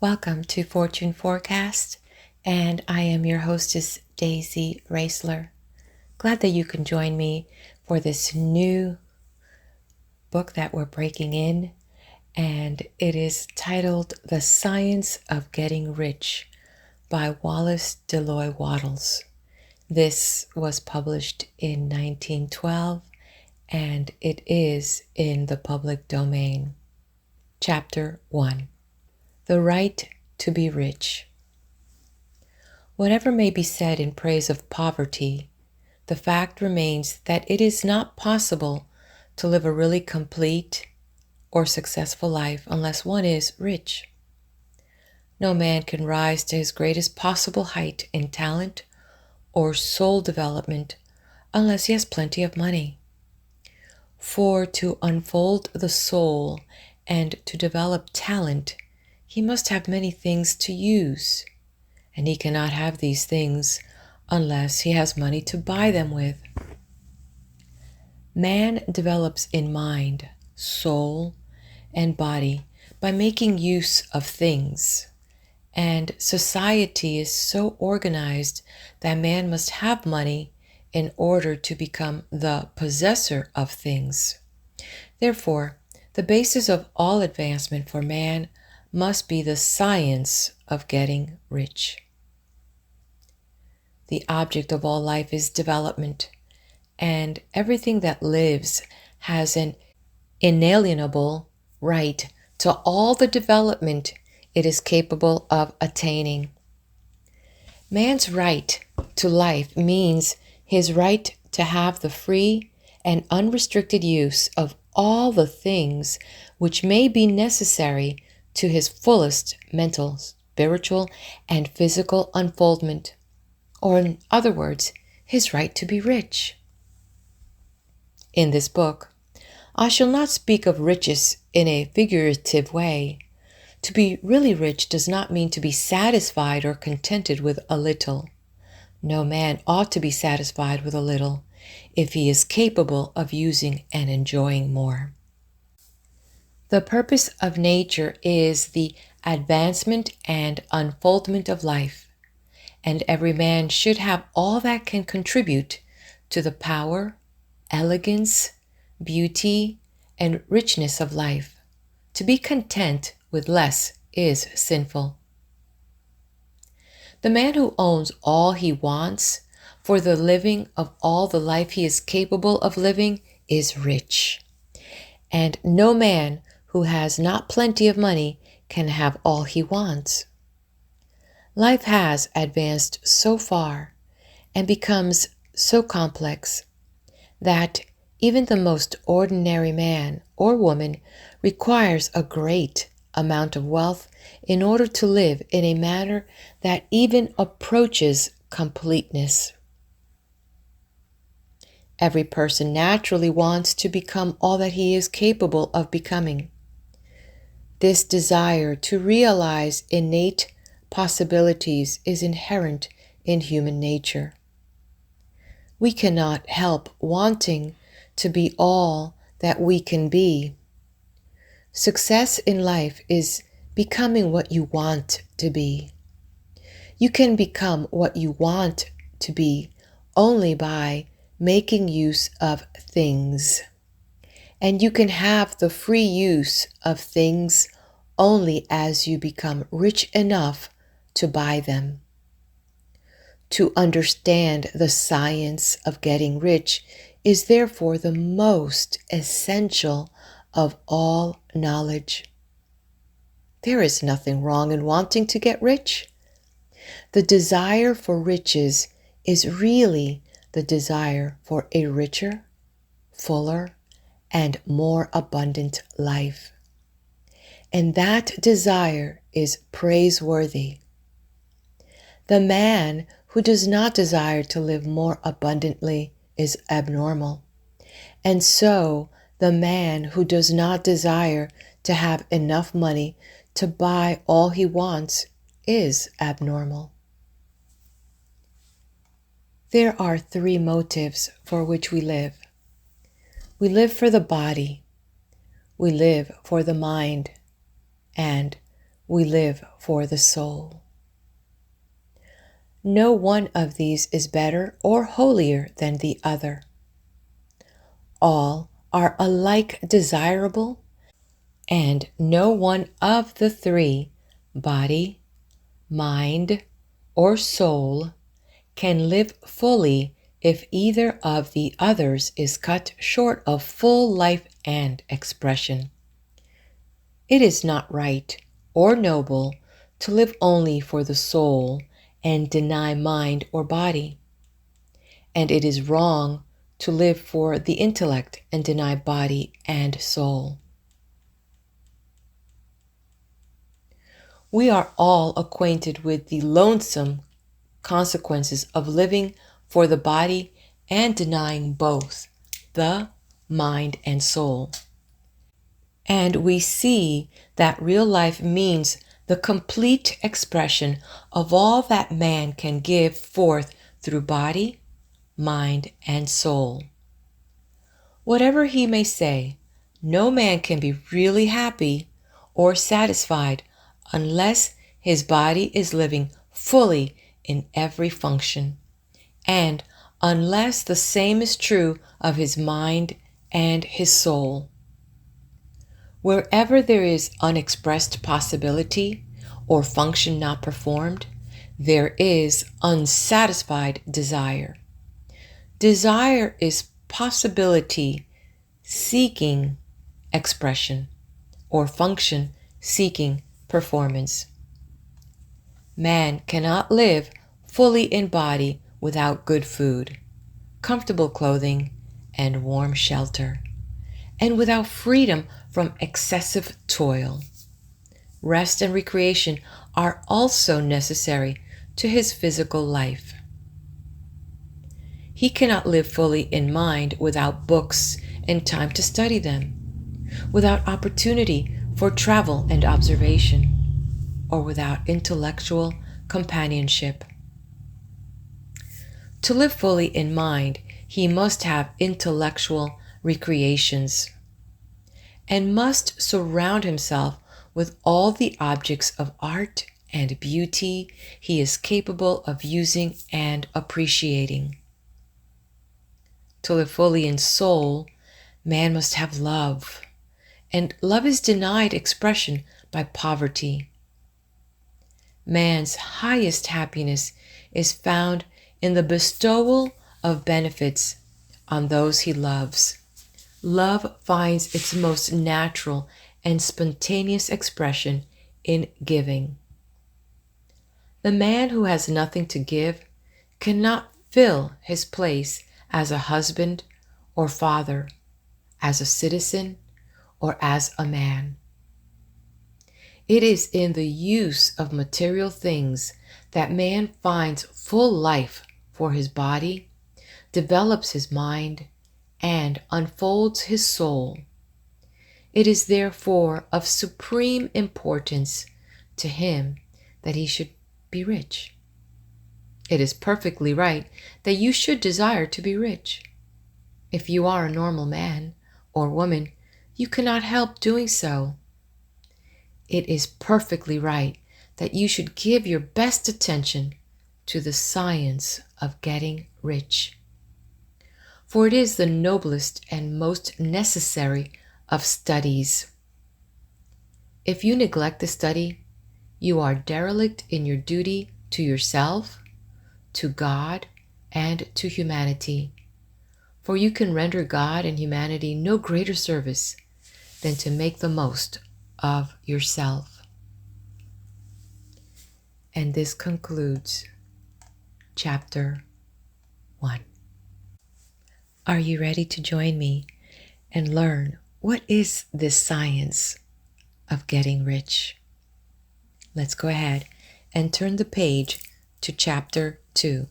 Welcome to Fortune Forecast, and I am your hostess, Daisy Raisler. Glad that you can join me for this new book that we're breaking in, and it is titled The Science of Getting Rich by Wallace Wattles. This was published in 1912, and it is in the public domain. Chapter 1. The right to be rich. Whatever may be said in praise of poverty, the fact remains that it is not possible to live a really complete or successful life unless one is rich. No man can rise to his greatest possible height in talent or soul development unless he has plenty of money. For to unfold the soul and to develop talent, he must have many things to use, and he cannot have these things unless he has money to buy them with. Man develops in mind, soul, and body by making use of things, and society is so organized that man must have money in order to become the possessor of things. Therefore, the basis of all advancement for man must be the science of getting rich. The object of all life is development, and everything that lives has an inalienable right to all the development it is capable of attaining. Man's right to life means his right to have the free and unrestricted use of all the things which may be necessary to his fullest mental, spiritual, and physical unfoldment, or in other words, his right to be rich. In this book, I shall not speak of riches in a figurative way. To be really rich does not mean to be satisfied or contented with a little. No man ought to be satisfied with a little if he is capable of using and enjoying more. The purpose of nature is the advancement and unfoldment of life, and every man should have all that can contribute to the power, elegance, beauty, and richness of life. To be content with less is sinful. The man who owns all he wants for the living of all the life he is capable of living is rich. And no man who has not plenty of money can have all he wants. Life has advanced so far and becomes so complex that even the most ordinary man or woman requires a great amount of wealth in order to live in a manner that even approaches completeness. Every person naturally wants to become all that he is capable of becoming. This desire to realize innate possibilities is inherent in human nature. We cannot help wanting to be all that we can be. Success in life is becoming what you want to be. You can become what you want to be only by making use of things. And you can have the free use of things only as you become rich enough to buy them. To understand the science of getting rich is therefore the most essential of all knowledge. There is nothing wrong in wanting to get rich. The desire for riches is really the desire for a richer, fuller, and more abundant life. And that desire is praiseworthy. The man who does not desire to live more abundantly is abnormal. And so the man who does not desire to have enough money to buy all he wants is abnormal. There are three motives for which we live. We live for the body, we live for the mind, and we live for the soul. No one of these is better or holier than the other. All are alike desirable, and no one of the three, body, mind, or soul, can live fully if either of the others is cut short of full life and expression. It is not right or noble to live only for the soul and deny mind or body. And it is wrong to live for the intellect and deny body and soul. We are all acquainted with the loathsome consequences of living for the body and denying both the mind and soul. And we see that real life means the complete expression of all that man can give forth through body, mind, and soul. Whatever he may say, no man can be really happy or satisfied unless his body is living fully in every function, and unless the same is true of his mind and his soul. Wherever there is unexpressed possibility or function not performed, there is unsatisfied desire. Desire is possibility seeking expression, or function seeking performance. Man cannot live fully in body without good food, comfortable clothing, and warm shelter, and without freedom from excessive toil. Rest and recreation are also necessary to his physical life. He cannot live fully in mind without books and time to study them, without opportunity for travel and observation, or without intellectual companionship. To live fully in mind, he must have intellectual recreations, and must surround himself with all the objects of art and beauty he is capable of using and appreciating. To live fully in soul, man must have love, and love is denied expression by poverty. Man's highest happiness is found in the bestowal of benefits on those he loves. Love finds its most natural and spontaneous expression in giving. The man who has nothing to give cannot fill his place as a husband or father, as a citizen, or as a man. It is in the use of material things that man finds full life for his body, develops his mind, and unfolds his soul. It is therefore of supreme importance to him that he should be rich. It is perfectly right that you should desire to be rich. If you are a normal man or woman, you cannot help doing so. It is perfectly right that you should give your best attention to the science of getting rich, for it is the noblest and most necessary of studies. If you neglect the study, you are derelict in your duty to yourself, to God, and to humanity, for you can render God and humanity no greater service than to make the most of yourself. And this concludes Chapter 1. Are you ready to join me and learn what is this science of getting rich? Let's go ahead and turn the page to Chapter 2.